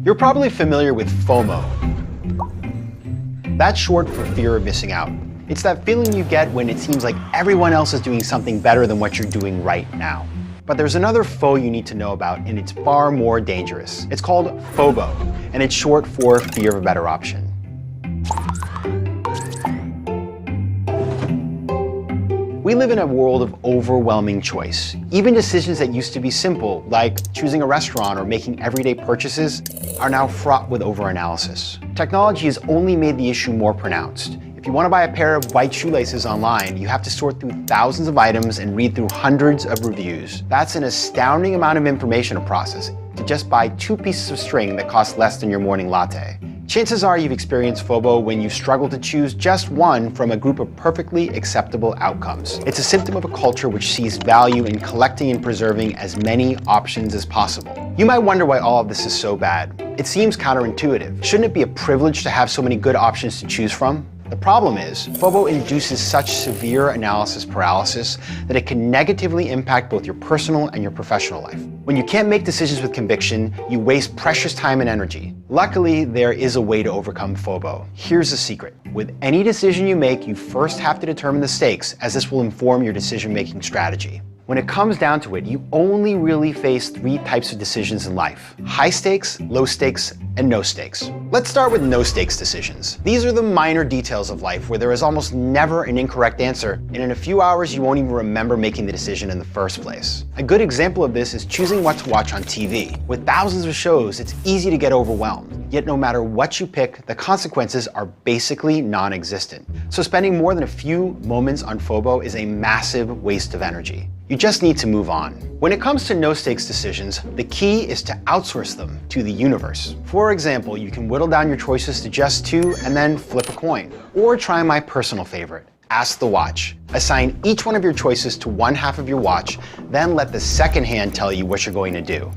You're probably familiar with FOMO. That's short for fear of missing out. It's that feeling you get when it seems like everyone else is doing something better than what you're doing right now. But there's another FO you need to know about, and it's far more dangerous. It's called FOBO, and it's short for fear of a better option. We live in a world of overwhelming choice. Even decisions that used to be simple, like choosing a restaurant or making everyday purchases, are now fraught with overanalysis. Technology has only made the issue more pronounced. If you want to buy a pair of white shoelaces online, you have to sort through thousands of items and read through hundreds of reviews. That's an astounding amount of information to process to just buy 2 pieces of string that cost less than your morning latte. Chances are you've experienced FOBO when you struggle to choose just one from a group of perfectly acceptable outcomes. It's a symptom of a culture which sees value in collecting and preserving as many options as possible. You might wonder why all of this is so bad. It seems counterintuitive. Shouldn't it be a privilege to have so many good options to choose from? The problem is, FOBO induces such severe analysis paralysis that it can negatively impact both your personal and your professional life. When you can't make decisions with conviction, you waste precious time and energy. Luckily, there is a way to overcome FOBO. Here's the secret. With any decision you make, you first have to determine the stakes, as this will inform your decision-making strategy. When it comes down to it, you only really face 3 types of decisions in life: high stakes, low stakes, and no stakes. Let's start with no stakes decisions. These are the minor details of life where there is almost never an incorrect answer, and in a few hours you won't even remember making the decision in the first place. A good example of this is choosing what to watch on TV. With thousands of shows, it's easy to get overwhelmed. Yet no matter what you pick, the consequences are basically non-existent. So spending more than a few moments on FOBO is a massive waste of energy. You just need to move on. When it comes to no-stakes decisions, the key is to outsource them to the universe. For example, you can whittle down your choices to just 2 and then flip a coin. Or try my personal favorite, Ask the Watch. Assign each one of your choices to one half of your watch, then let the second hand tell you what you're going to do.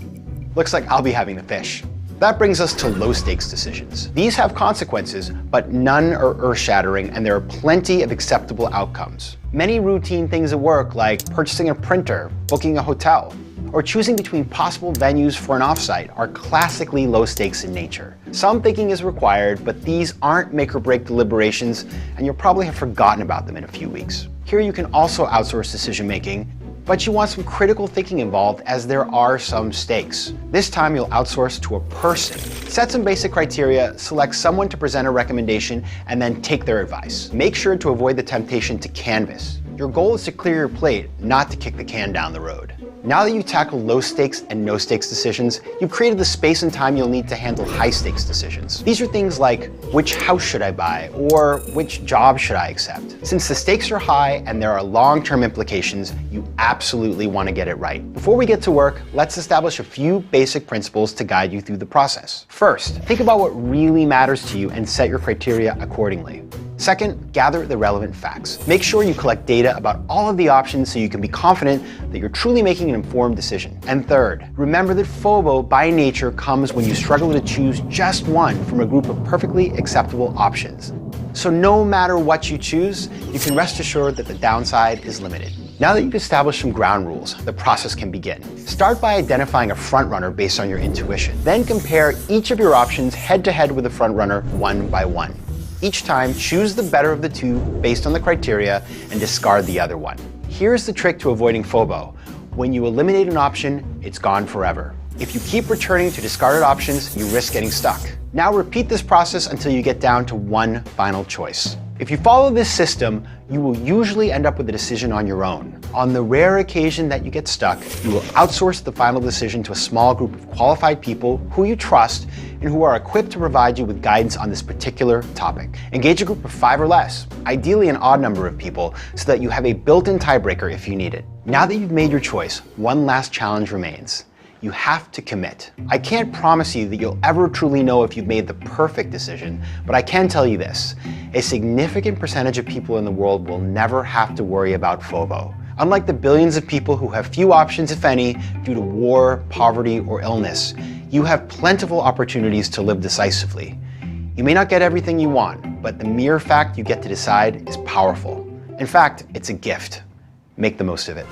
Looks like I'll be having the fish. That brings us to low-stakes decisions. These have consequences, but none are earth-shattering, and there are plenty of acceptable outcomes. Many routine things at work, like purchasing a printer, booking a hotel, or choosing between possible venues for an offsite, are classically low stakes in nature. Some thinking is required, but these aren't make-or-break deliberations, and you'll probably have forgotten about them in a few weeks. Here you can also outsource decision-making, but you want some critical thinking involved, as there are some stakes. This time you'll outsource to a person. Set some basic criteria, select someone to present a recommendation, and then take their advice. Make sure to avoid the temptation to canvas. Your goal is to clear your plate, not to kick the can down the road. Now that you've tackled low stakes and no stakes decisions, you've created the space and time you'll need to handle high stakes decisions. These are things like, which house should I buy, or which job should I accept? Since the stakes are high and there are long-term implications, you absolutely want to get it right. Before we get to work, let's establish a few basic principles to guide you through the process. First, think about what really matters to you and set your criteria accordingly. Second, gather the relevant facts. Make sure you collect data about all of the options so you can be confident that you're truly making an informed decision. And third, remember that FOBO by nature comes when you struggle to choose just one from a group of perfectly acceptable options. So no matter what you choose, you can rest assured that the downside is limited. Now that you've established some ground rules, the process can begin. Start by identifying a frontrunner based on your intuition. Then compare each of your options head-to-head with the frontrunner one by one. Each time, choose the better of the 2 based on the criteria and discard the other one. Here's the trick to avoiding FOBO. When you eliminate an option, it's gone forever. If you keep returning to discarded options, you risk getting stuck. Now repeat this process until you get down to one final choice. If you follow this system, you will usually end up with a decision on your own. On the rare occasion that you get stuck, you will outsource the final decision to a small group of qualified people who you trust and who are equipped to provide you with guidance on this particular topic. Engage a group of 5 or less, ideally an odd number of people, so that you have a built-in tiebreaker if you need it. Now that you've made your choice, one last challenge remains. You have to commit. I can't promise you that you'll ever truly know if you've made the perfect decision, but I can tell you this: a significant percentage of people in the world will never have to worry about FOBO. Unlike the billions of people who have few options, if any, due to war, poverty, or illness, you have plentiful opportunities to live decisively. You may not get everything you want, but the mere fact you get to decide is powerful. In fact, it's a gift. Make the most of it.